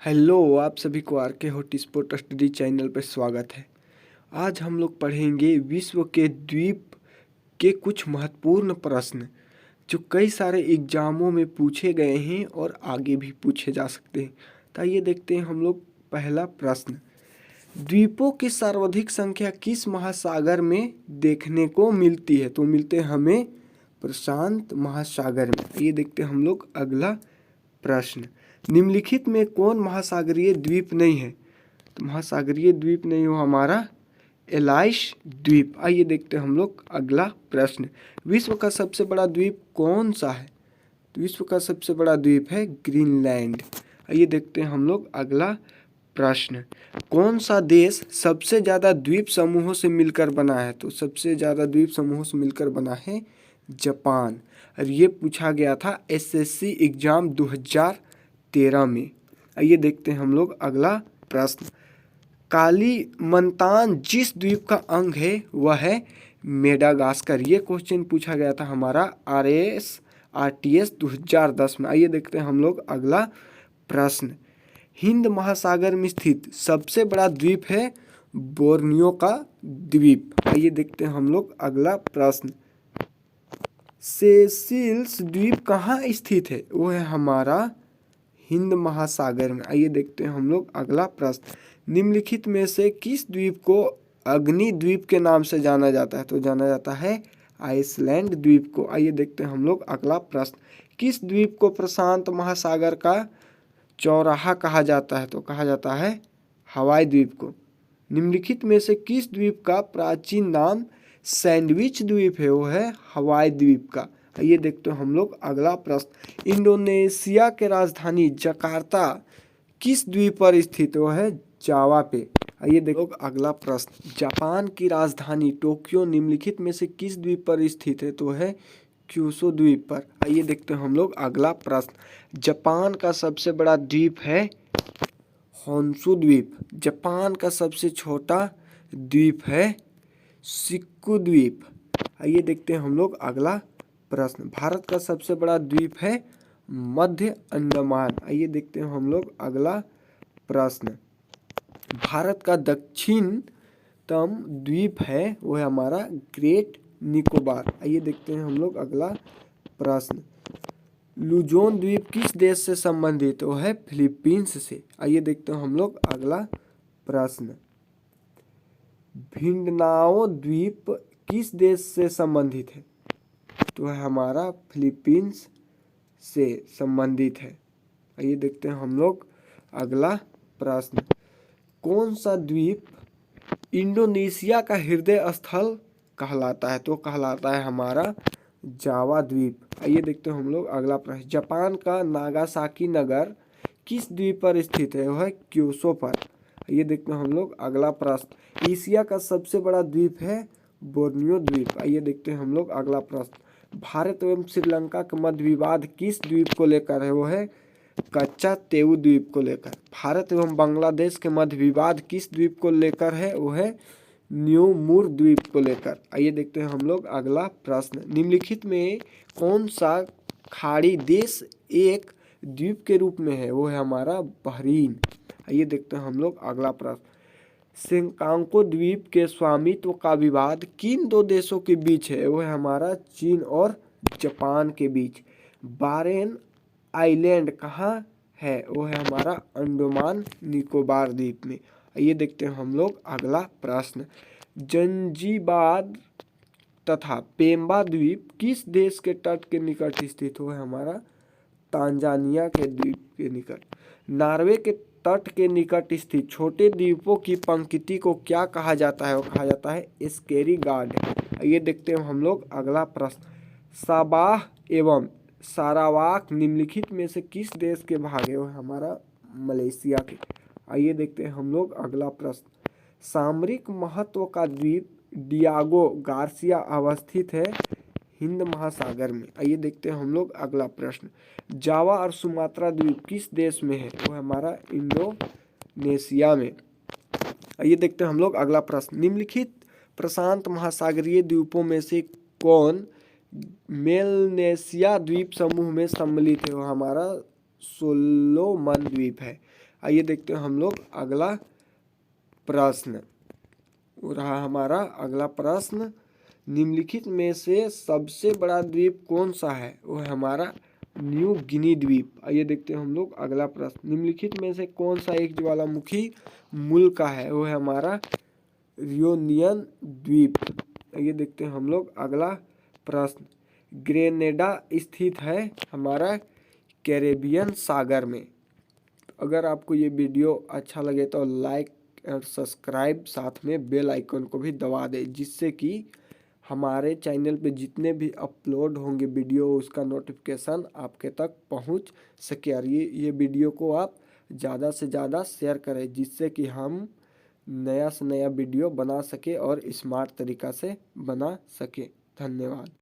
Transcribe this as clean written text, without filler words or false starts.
Hello, आप सभी को आर के हॉटस्पॉट स्टडी चैनल पर स्वागत है। आज हम लोग पढ़ेंगे विश्व के द्वीप के कुछ महत्वपूर्ण प्रश्न जो कई सारे एग्जामों में पूछे गए हैं और आगे भी पूछे जा सकते हैं। तो आइए देखते हैं हम लोग पहला प्रश्न। द्वीपों की सर्वाधिक संख्या किस महासागर में देखने को मिलती है? तो मिलते हैं हमें प्रशांत महासागर में। ये देखते हैं हम लोग अगला प्रश्न। निम्नलिखित में कौन महासागरीय द्वीप नहीं है? तो महासागरीय द्वीप नहीं हो हमारा एलाइस द्वीप। आइए देखते हैं हम लोग अगला प्रश्न। विश्व का सबसे बड़ा द्वीप कौन सा है? तो विश्व का सबसे बड़ा द्वीप है ग्रीनलैंड। आइए देखते हैं हम लोग अगला प्रश्न। कौन सा देश सबसे ज़्यादा द्वीप समूहों से मिलकर बना है? तो सबसे ज़्यादा द्वीप समूहों से मिलकर बना है जापान। और ये पूछा गया था एसएससी एग्जाम 2013 में। आइए देखते हैं हम लोग अगला प्रश्न। कालीमंतान जिस द्वीप का अंग है वह है मेडागास्कर। ये क्वेश्चन पूछा गया था हमारा RSRTS 2010 में। आइए देखते हैं हम लोग अगला प्रश्न। हिंद महासागर में स्थित सबसे बड़ा द्वीप है बोर्नियो का द्वीप। आइए देखते हैं हम लोग अगला प्रश्न। सेशिल्स द्वीप कहाँ स्थित है? वो है हमारा हिंद महासागर में। आइए देखते हैं हम लोग अगला प्रश्न। निम्नलिखित में से किस द्वीप को अग्नि द्वीप के नाम से जाना जाता है? तो जाना जाता है आइसलैंड द्वीप को। आइए देखते हैं हम लोग अगला प्रश्न। किस द्वीप को प्रशांत महासागर का चौराहा कहा जाता है? तो कहा जाता है हवाई द्वीप को। निम्नलिखित में से किस द्वीप का प्राचीन नाम सैंडविच द्वीप है? वो है हवाई द्वीप का। आइए देखते हैं हम लोग अगला प्रश्न। इंडोनेशिया के राजधानी जकार्ता किस द्वीप पर स्थित? वो है जावा पे। आइए देखो अगला प्रश्न। जापान की राजधानी टोक्यो निम्नलिखित में से किस द्वीप पर स्थित है? तो है क्यूशो द्वीप पर। आइए देखते हैं हम लोग अगला प्रश्न। जापान का सबसे बड़ा द्वीप है होन्शु द्वीप। जापान का सबसे छोटा द्वीप है शिक्कू द्वीप। आइए देखते हैं हम लोग अगला प्रश्न। भारत का सबसे बड़ा द्वीप है मध्य अंडमान। आइए देखते हैं हम लोग अगला प्रश्न। भारत का दक्षिणतम द्वीप है वो है हमारा ग्रेट निकोबार। आइए देखते हैं हम लोग अगला प्रश्न। लुजोन द्वीप किस देश से संबंधित? वो है फिलीपींस से। आइए देखते हैं हम लोग अगला प्रश्न। भिंडनाओ द्वीप किस देश से संबंधित है? तो है हमारा फिलीपींस से संबंधित है। आइए देखते हैं हम लोग अगला प्रश्न। कौन सा द्वीप इंडोनेशिया का हृदय स्थल कहलाता है? तो कहलाता है हमारा जावा द्वीप। आइए देखते हैं हम लोग अगला प्रश्न। जापान का नागासाकी नगर किस द्वीप पर स्थित है? वह है क्यूशो पर। आइए देखते हैं हम लोग अगला प्रश्न। एशिया का सबसे बड़ा द्वीप है बोर्नियो द्वीप। आइए देखते हैं हम लोग अगला प्रश्न। भारत एवं श्रीलंका का मध्य विवाद किस द्वीप को लेकर है? वो है कच्चा तेऊ द्वीप को लेकर। भारत एवं बांग्लादेश के मध्य विवाद किस द्वीप को लेकर है? वो है न्यू मूर द्वीप को लेकर। आइए देखते हैं हम लोग अगला प्रश्न। निम्नलिखित में कौन सा खाड़ी देश एक द्वीप के रूप में है? वो है हमारा बहरीन। आइए देखते हैं हम लोग अगला प्रश्न। सेंकांको द्वीप के स्वामित्व का विवाद किन दो देशों के बीच है? वो है हमारा चीन और जापान के बीच। बारेन आइलैंड कहाँ है? वो है हमारा अंडमान निकोबार द्वीप में। ये देखते हैं हम लोग अगला प्रश्न। जंजीबार तथा पेम्बा द्वीप किस देश के तट के निकट स्थित है? हमारा तांजानिया के द्वीप के निकट। नॉर्वे के तट के निकट स्थित छोटे द्वीपों की पंक्ति को क्या कहा जाता है? वो कहा जाता है स्केरी गार्ड। ये देखते हैं हम लोग अगला प्रश्न। साबाह एवं सारावाक निम्नलिखित में से किस देश के भाग है? वो हमारा मलेशिया के। आइए देखते हैं हम लोग अगला प्रश्न। सामरिक महत्व का द्वीप डियागो गार्सिया अवस्थित है हिंद महासागर में। आइए देखते हैं हम लोग अगला प्रश्न। जावा और सुमात्रा द्वीप किस देश में है? वो हमारा इंडोनेशिया में। आइए देखते हैं हम लोग अगला प्रश्न। निम्नलिखित प्रशांत महासागरीय द्वीपों में से कौन मेलनेशिया द्वीप समूह में सम्मिलित है? वो हमारा सोलोमन द्वीप है। आइए देखते हैं हम लोग अगला प्रश्न। रहा हमारा अगला प्रश्न, निम्नलिखित में से सबसे बड़ा द्वीप कौन सा है? वो है हमारा न्यू गिनी द्वीप। आइए देखते हैं हम लोग अगला प्रश्न, निम्नलिखित में से कौन सा एक ज्वालामुखी मुल्क का है? वो है हमारा रियूनियन द्वीप। आइए देखते हैं हम लोग अगला प्रश्न, ग्रेनेडा स्थित है हमारा कैरेबियन सागर में। अगर आपको ये वीडियो अच्छा लगे तो लाइक और सब्सक्राइब, साथ में बेल आइकन को भी दबा दें, जिससे कि हमारे चैनल पे जितने भी अपलोड होंगे वीडियो उसका नोटिफिकेशन आपके तक पहुंच सके। और ये वीडियो को आप ज़्यादा से ज़्यादा शेयर करें, जिससे कि हम नया से नया वीडियो बना सके और स्मार्ट तरीक़ा से बना सके। धन्यवाद।